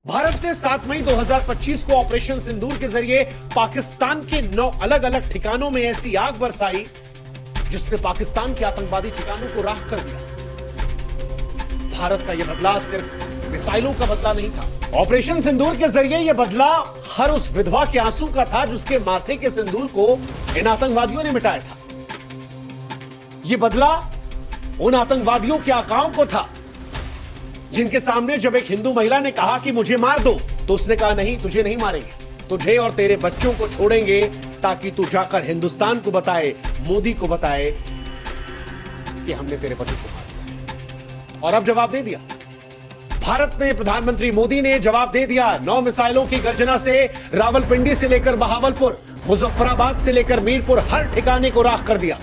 भारत ने 7 मई 2025 को ऑपरेशन सिंदूर के जरिए पाकिस्तान के 9 अलग अलग ठिकानों में ऐसी आग बरसाई जिसने पाकिस्तान के आतंकवादी ठिकानों को राख कर दिया। भारत का यह बदला सिर्फ मिसाइलों का बदला नहीं था। ऑपरेशन सिंदूर के जरिए यह बदला हर उस विधवा के आंसू का था जिसके माथे के सिंदूर को इन आतंकवादियों ने मिटाया था। यह बदला उन आतंकवादियों के आकाओं को था जिनके सामने जब एक हिंदू महिला ने कहा कि मुझे मार दो तो उसने कहा नहीं, तुझे नहीं मारेंगे, तुझे और तेरे बच्चों को छोड़ेंगे ताकि तू जाकर हिंदुस्तान को बताए, मोदी को बताए कि हमने तेरे पति को मार दिया। और अब जवाब दे दिया भारत ने, प्रधानमंत्री मोदी ने जवाब दे दिया। 9 मिसाइलों की गर्जना से रावलपिंडी से लेकर बहावलपुर, मुजफ्फराबाद से लेकर मीरपुर, हर ठिकाने को राख कर दिया।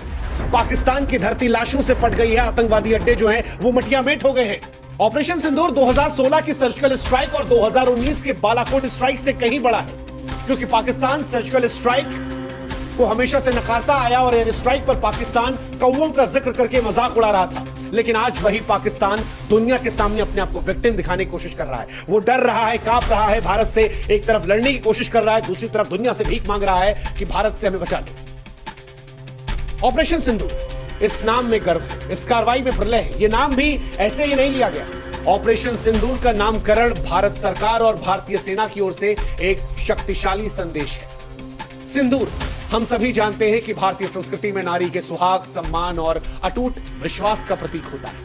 पाकिस्तान की धरती लाशों से पट गई है। आतंकवादी अड्डे जो हैं वो मटियामेट हो गए हैं। ऑपरेशन सिंदूर 2016 की सर्जिकल स्ट्राइक और 2019 के बालाकोट स्ट्राइक से कहीं बड़ा है, क्योंकि पाकिस्तान सर्जिकल स्ट्राइक को हमेशा से नकारता आया और एयर स्ट्राइक पर पाकिस्तान कौवों का जिक्र करके मजाक उड़ा रहा था। लेकिन आज वही पाकिस्तान दुनिया के सामने अपने आप को विक्टिम दिखाने की कोशिश कर रहा है। वो डर रहा है, कांप रहा है भारत से। एक तरफ लड़ने की कोशिश कर रहा है, दूसरी तरफ दुनिया से भीख मांग रहा है कि भारत से हमें बचा लो। ऑपरेशन सिंदूर, इस नाम में गर्व है, इस कार्रवाई में प्रलय है। यह नाम भी ऐसे ही नहीं लिया गया। ऑपरेशन सिंदूर का नामकरण भारत सरकार और भारतीय सेना की ओर से एक शक्तिशाली संदेश है। सिंदूर, हम सभी जानते हैं कि भारतीय संस्कृति में नारी के सुहाग, सम्मान और अटूट विश्वास का प्रतीक होता है।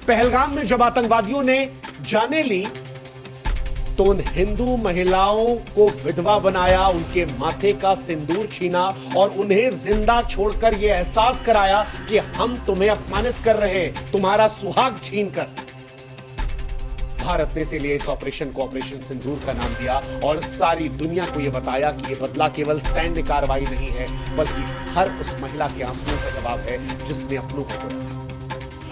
पहलगाम में जब आतंकवादियों ने जाने ली तो उन हिंदू महिलाओं को विधवा बनाया, उनके माथे का सिंदूर छीना और उन्हें जिंदा छोड़कर यह एहसास कराया कि हम तुम्हें अपमानित कर रहे हैं, तुम्हारा सुहाग छीनकर। भारत ने इसीलिए इस ऑपरेशन को ऑपरेशन सिंदूर का नाम दिया और सारी दुनिया को यह बताया कि यह बदला केवल सैन्य कार्रवाई नहीं है, बल्कि हर उस महिला के आंसुओं का जवाब है जिसने अपनों को खोया था।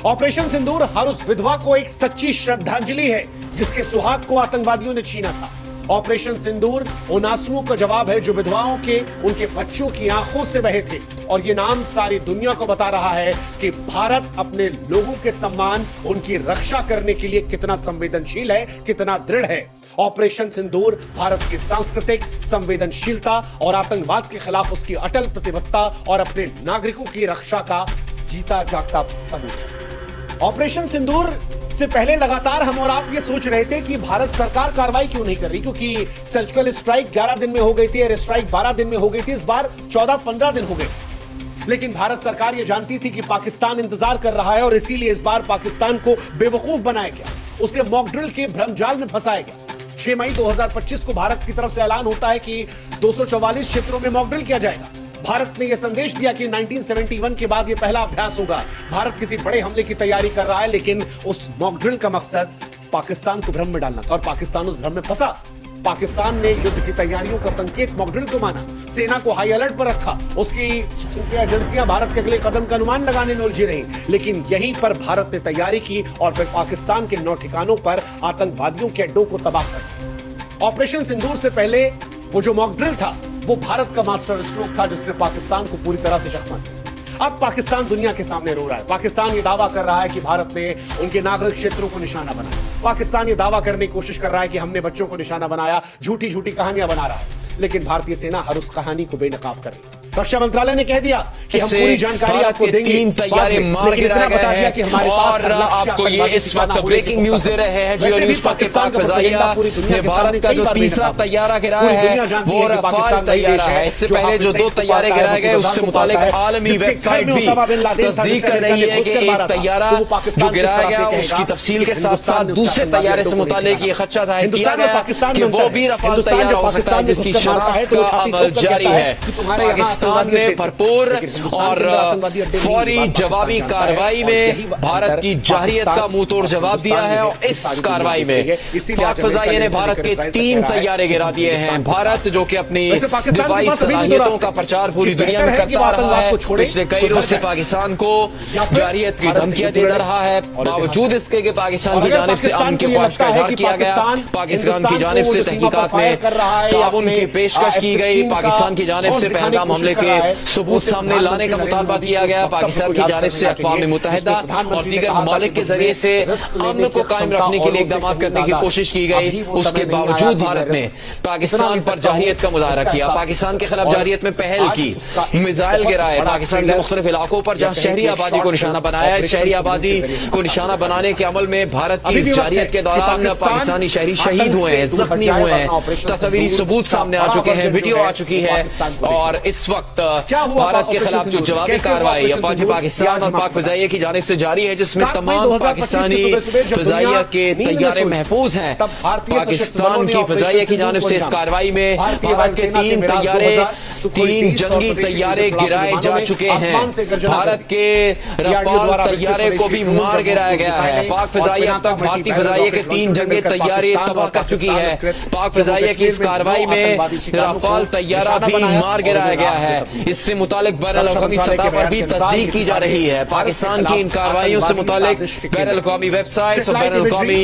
ऑपरेशन सिंदूर हर उस विधवा को एक सच्ची श्रद्धांजलि है जिसके सुहाग को आतंकवादियों ने छीना था। ऑपरेशन सिंदूर उन आंसुओं का जवाब है जो विधवाओं के, उनके बच्चों की आंखों से बहे थे। और यह नाम सारी दुनिया को बता रहा है कि भारत अपने लोगों के सम्मान, उनकी रक्षा करने के लिए कितना संवेदनशील है, कितना दृढ़ है। ऑपरेशन सिंदूर भारत की सांस्कृतिक संवेदनशीलता और आतंकवाद के खिलाफ उसकी अटल प्रतिबद्धता और अपने नागरिकों की रक्षा का जीता जागता सबूत है। ऑपरेशन सिंदूर से पहले लगातार हम और आप ये सोच रहे थे कि भारत सरकार कार्रवाई क्यों नहीं कर रही, क्योंकि सर्जिकल स्ट्राइक 11 दिन में हो गई थी, एयर स्ट्राइक 12 दिन में हो गई थी, इस बार 14-15 दिन हो गए। लेकिन भारत सरकार ये जानती थी कि पाकिस्तान इंतजार कर रहा है और इसीलिए इस बार पाकिस्तान को बेवकूफ बनाया गया, उसे मॉक ड्रिल के भ्रमजाल में फंसाया गया। 6 मई 2025 को भारत की तरफ से ऐलान होता है कि 244 क्षेत्रों में मॉक ड्रिल किया जाएगा। भारत ने यह संदेश दिया कि 1971 के बाद यह पहला अभ्यास होगा। भारत किसी बड़े हमले की तैयारी कर रहा है, लेकिन उस मॉक ड्रिल का मकसद पाकिस्तान को भ्रम में डालना था और पाकिस्तान उस भ्रम में फंसा। पाकिस्तान ने युद्ध की तैयारियों का संकेत मॉक ड्रिल को माना, सेना को हाई अलर्ट पर रखा, उसकी खुफिया एजेंसियां भारत के अगले कदम का अनुमान लगाने में उलझी रही। लेकिन यहीं पर भारत ने तैयारी की और फिर पाकिस्तान के 9 ठिकानों पर आतंकवादियों के अड्डों को तबाह कर दिया। ऑपरेशन सिंदूर से पहले वो जो मॉक ड्रिल था वो भारत का मास्टर स्ट्रोक था जिसने पाकिस्तान को पूरी तरह से चकमा दिया। अब पाकिस्तान दुनिया के सामने रो रहा है। पाकिस्तान ये दावा कर रहा है कि भारत ने उनके नागरिक क्षेत्रों को निशाना बनाया। पाकिस्तान ये दावा करने की कोशिश कर रहा है कि हमने बच्चों को निशाना बनाया, झूठी झूठी कहानियां बना रहा है। लेकिन भारतीय सेना हर उस कहानी को बेनकाब कर रही है। रक्षा मंत्रालय ने कह दिया कि हम पूरी जानकारी आपको देंगे। 3 तैयारे मार गिराए गए हैं कि हमारे पास और आपको ये इस वक्त ब्रेकिंग न्यूज दे रहे हैं जियो न्यूज पाकिस्तान फजाइया। ये भारत का जो तीसरा तैयारा गिराया है वो रफाल तैयारा है। इससे पहले जो 2 तैयारे गिराए गए उससे मुतालिक आलमी वेबसाइट भी तस्दीक कर रही है कि एक तैयारा जो गिराया गया उसकी तफसील के साथ साथ दूसरे तैयारे से मुतालिक ये खदशा जाहिर किया गया कि वो भी रफाल तैयारा हो सकता है जिसकी शनाख्त का अमल जारी है। पाकिस्तान ने भरपूर और फौरी जवाबी कार्रवाई में भारत की जाहिरियत का मुंह तोड़ जवाब दिया है। और इस कार्रवाई में पाक फजाइये ने भारत के 3 तैयारे गिरा दिए हैं। भारत जो कि अपनी दिफाई सलाहियतों का प्रचार पूरी दुनिया में करता रहा है, पिछले कई रोज से पाकिस्तान को जाहिरियत की धमकियां देता रहा है। बावजूद इसके कि पाकिस्तान की जानिब से अमन की ख्वाहिश का इजहार किया गया, पाकिस्तान की जानिब से तहकीकात में ताउन की पेशकश की गई, पाकिस्तान की जानिब से पहलगाम हमले मामले के सबूत सामने लाने का मुतालबा किया गया। पाकिस्तान की जानिब से अक़वाम मुत्तहिदा और दीगर ममालिक के जरिए से अमन को कायम रखने के लिए इक़दाम करने की कोशिश की गई। उसके बावजूद भारत ने पाकिस्तान पर जारहियत का मुजाहरा किया, पाकिस्तान के खिलाफ जारहियत में पहल की, मिसाइल गिराए, पाकिस्तान के मुख्तलिफ इलाकों पर जहां शहरी आबादी को निशाना बनाया। इस शहरी आबादी को निशाना बनाने के अमल में भारत की इस जारहियत के दौरान पाकिस्तानी शहरी शहीद हुए हैं, जख्मी हुए हैं, तस्वीरी सबूत सामने आ चुके हैं, वीडियो आ चुकी है। और इस वक्त भारत के खिलाफ जो जवाबी कार्रवाई अफवाज पाकिस्तान और पाक फ़िज़ाइया की जानिब से जारी है, जिसमें तमाम पाकिस्तानी फ़िज़ाइया के तैयारे महफूज हैं। पाकिस्तान की फ़िज़ाइया की जानिब से इस कार्रवाई में भारत के 3 जंगी तैयारे गिराए जा चुके हैं। भारत के रफाल तैयारे को भी मार गिराया गया है। पाक फ़िज़ाइया अब तक भारतीय फ़िज़ाइया के 3 जंगी तैयारे तबाह कर चुकी है। पाक फ़िज़ाइया की इस कार्रवाई में रफाल तैयारा भी मार गिराया गया है। इससे मुतालिक बैनुल-अक़वामी सतह पर भी तस्दीक की जा रही है। पाकिस्तान की इन कार्रवाइयों से मुतालिक बैनुल-अक़वामी वेबसाइट्स और बैनुल-अक़वामी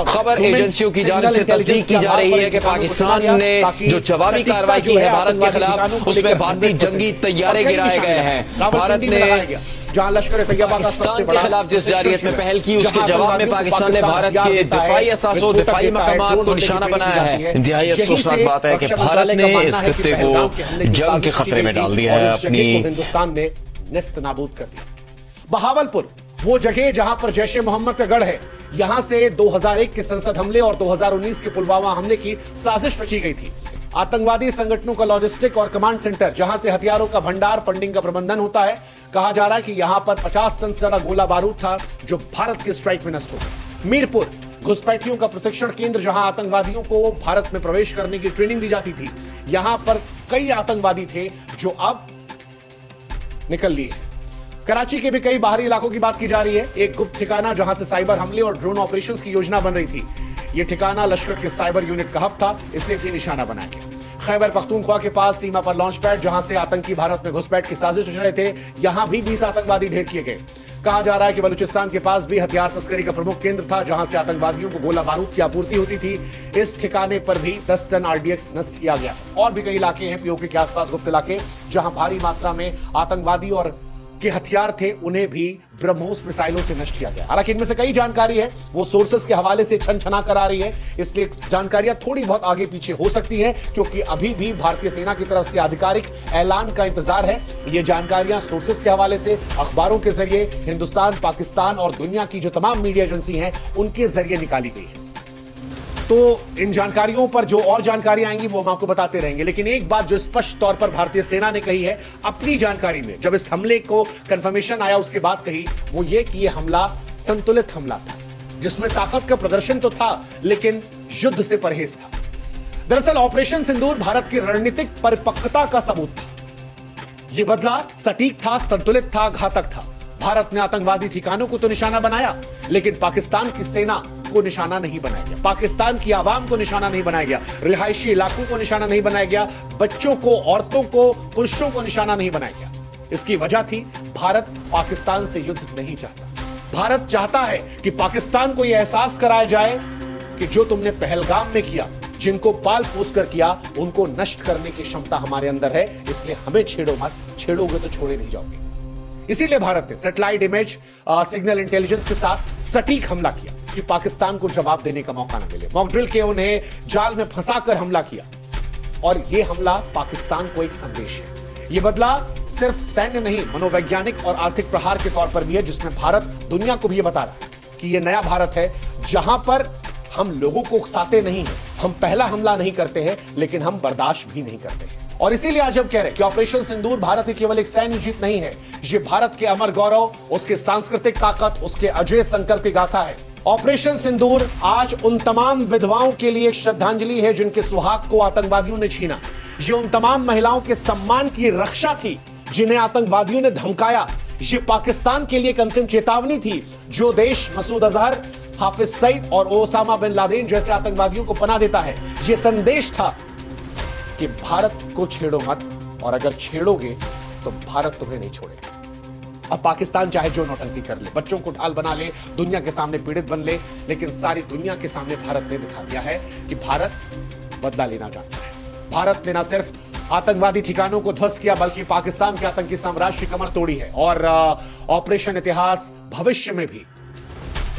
खबर एजेंसियों की जानिब से तस्दीक की जा रही है कि पाकिस्तान ने जो जवाबी कार्रवाई की है भारत के खिलाफ, उसमें भारतीय जंगी तैयारे गिराए गए हैं। भारत ने जहां लश्कर तैयबा पाकिस्तान के खिलाफ जिस जारहियत में पहल की, उसके जवाब में पाकिस्तान ने भारत के दिफाई असासों, दिफाई मकामात को निशाना बनाया है। इंतहाई अफसोसनाक बात है कि भारत ने इस खित्ते को जंग के खतरे में डाल दिया है, अपनी हिंदुस्तान ने नेस्त नाबूद कर दिया। बहावलपुर वो जगह जहां पर जैश ए मोहम्मद का गढ़ है, यहां से 2001 के संसद हमले और 2019 के पुलवामा हमले की साजिश रची गई थी। आतंकवादी संगठनों का लॉजिस्टिक और कमांड सेंटर, जहां से हथियारों का भंडार, फंडिंग का प्रबंधन होता है। कहा जा रहा है कि यहां पर 50 टन से ज्यादा गोला बारूद था जो भारत के स्ट्राइक में नष्ट हो गया। मीरपुर घुसपैठियों का प्रशिक्षण केंद्र, जहां आतंकवादियों को भारत में प्रवेश करने की ट्रेनिंग दी जाती थी। यहां पर कई आतंकवादी थे जो अब निकल लिए। कराची के भी कई बाहरी इलाकों की बात की जा रही है। एक गुप्त ठिकाना जहां से साइबर हमले और ड्रोन ऑपरेशंस की योजना बन रही थी। यह ठिकाना लश्कर के साइबर यूनिट का हब था, इसे भी निशाना बनाया गया। खैबर पख्तूनख्वा के पास सीमा पर लॉन्च पैड, जहां से आतंकी भारत में घुसपैठ की साजिश रच रहे थे, यहां भी 20 आतंकवादी ढेर किए गए। कहा जा रहा है कि बलूचिस्तान के पास भी हथियार तस्करी का प्रमुख केंद्र था, जहां से आतंकवादियों को गोला बारूद की आपूर्ति होती थी। इस ठिकाने पर भी 10 टन RDX नष्ट किया गया। और भी कई इलाके हैं पीओके के आसपास, गुप्त इलाके, जहां भारी मात्रा में आतंकवादी और के हथियार थे, उन्हें भी ब्रह्मोस मिसाइलों से नष्ट किया गया। हालांकि इनमें से कई जानकारी है वो सोर्सेस के हवाले से छन-छना कर आ रही है, इसलिए जानकारियां थोड़ी बहुत आगे पीछे हो सकती हैं, क्योंकि अभी भी भारतीय सेना की तरफ से आधिकारिक ऐलान का इंतजार है। ये जानकारियां सोर्सेस के हवाले से अखबारों के जरिए हिंदुस्तान, पाकिस्तान और दुनिया की जो तमाम मीडिया एजेंसी हैं उनके जरिए निकाली गई है। तो इन जानकारियों पर जो और जानकारियां आएंगी वो हम आपको बताते रहेंगे। लेकिन एक बात जो स्पष्ट तौर पर भारतीय सेना ने कही है अपनी जानकारी में, जब इस हमले को कंफर्मेशन आया उसके बाद कही, वो ये कि ये हमला संतुलित हमला था, जिसमें ताकत का प्रदर्शन तो था लेकिन युद्ध से परहेज था। दरअसल ऑपरेशन सिंदूर भारत की रणनीतिक परिपक्वता का सबूत था। यह बदला सटीक था, संतुलित था, घातक था। भारत ने आतंकवादी ठिकानों को तो निशाना बनाया, लेकिन पाकिस्तान की सेना को निशाना नहीं बनाया गया, पाकिस्तान की आवाम को निशाना नहीं बनाया गया, रिहायशी इलाकों को निशाना नहीं बनाया गया, बच्चों को, औरतों को, पुरुषों को निशाना नहीं बनाया गया। इसकी वजह थी भारत पाकिस्तान से युद्ध नहीं चाहता। भारत चाहता है कि पाकिस्तान को यह एहसास कराया जाए कि जो तुमने पहलगाम में किया, जिनको पाल पोस कर किया, उनको नष्ट करने की क्षमता हमारे अंदर है, इसलिए हमें छेड़ो मत, छेड़ोगे तो छोड़े नहीं जाओगे। इसीलिए भारत ने सैटेलाइट इमेज, सिग्नल इंटेलिजेंस के साथ सटीक हमला किया कि पाकिस्तान को जवाब देने का मौका न मिले। मॉक ड्रिल के उन्हें जाल में फंसाकर हमला किया, और यह हमला पाकिस्तान को एक संदेश है। यह बदला सिर्फ सैन्य नहीं, मनोवैज्ञानिक और आर्थिक प्रहार के तौर पर भी है, जिसमें भारत दुनिया को भी यह बता रहा है कि यह नया भारत है, जहां पर हम लोगों को उकसाते नहीं हैं, हम पहला हमला नहीं करते हैं, लेकिन हम बर्दाश्त भी नहीं करते हैं। और इसीलिए आज हम कह रहे हैं कि ऑपरेशन सिंदूर भारत की केवल एक सैन्य जीत नहीं है, ये भारत के अमर गौरव, उसके सांस्कृतिक ताकत, उसके अजय संकल्प की गाथा है। ऑपरेशन सिंदूर आज उन तमाम विधवाओं के लिए एक श्रद्धांजलि है जिनके सुहाग को आतंकवादियों ने छीना। ये उन तमाम महिलाओं के सम्मान की रक्षा थी जिन्हें आतंकवादियों ने धमकाया। ये पाकिस्तान के लिए एक अंतिम चेतावनी थी। जो देश मसूद अजहर, हाफिज सईद और ओसामा बिन लादेन जैसे आतंकवादियों को पनाह देता है, यह संदेश था कि भारत को छेड़ो मत, और अगर छेड़ोगे तो भारत तुम्हें नहीं छोड़ेगा। अब पाकिस्तान चाहे जो नौटंकी कर ले, बच्चों को ढाल बना ले, दुनिया के सामने पीड़ित बन ले, लेकिन सारी दुनिया के सामने भारत ने दिखा दिया है कि भारत बदला लेना चाहता है। भारत ने न सिर्फ आतंकवादी ठिकानों को ध्वस्त किया, बल्कि पाकिस्तान के आतंकी साम्राज्य की कमर तोड़ी है। और ऑपरेशन इतिहास भविष्य में भी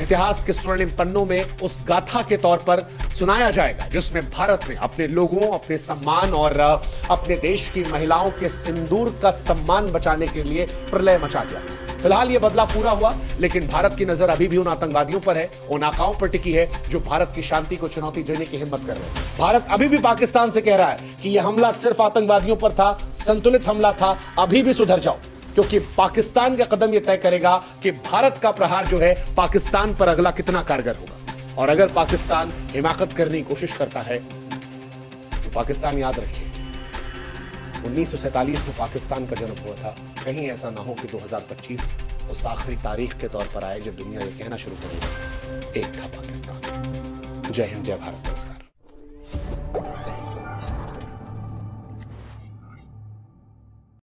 इतिहास के स्वर्णिम पन्नों में उस गाथा के तौर पर सुनाया जाएगा जिसमें भारत ने अपने लोगों, अपने सम्मान और अपने देश की महिलाओं के सिंदूर का सम्मान बचाने के लिए प्रलय मचा दिया था। फिलहाल यह बदलाव पूरा हुआ, लेकिन भारत की नजर अभी भी उन आतंकवादियों पर है, उन आकाओं पर टिकी है जो भारत की शांति को चुनौती देने की हिम्मत कर रहे हैं। भारत अभी भी पाकिस्तान से कह रहा है कि यह हमला सिर्फ आतंकवादियों पर था, संतुलित हमला था, अभी भी सुधर जाओ, क्योंकि पाकिस्तान का कदम यह तय करेगा कि भारत का प्रहार जो है पाकिस्तान पर अगला कितना कारगर होगा। और अगर पाकिस्तान हिमाकत करने की कोशिश करता है तो पाकिस्तान याद रखिए 1947 में पाकिस्तान का जन्म हुआ था, कहीं ऐसा ना हो कि 2025 उस आखिरी तारीख के तौर पर आए जब दुनिया ये कहना शुरू करेगी एक था पाकिस्तान। जय हिंद, जय भारत, नमस्कार।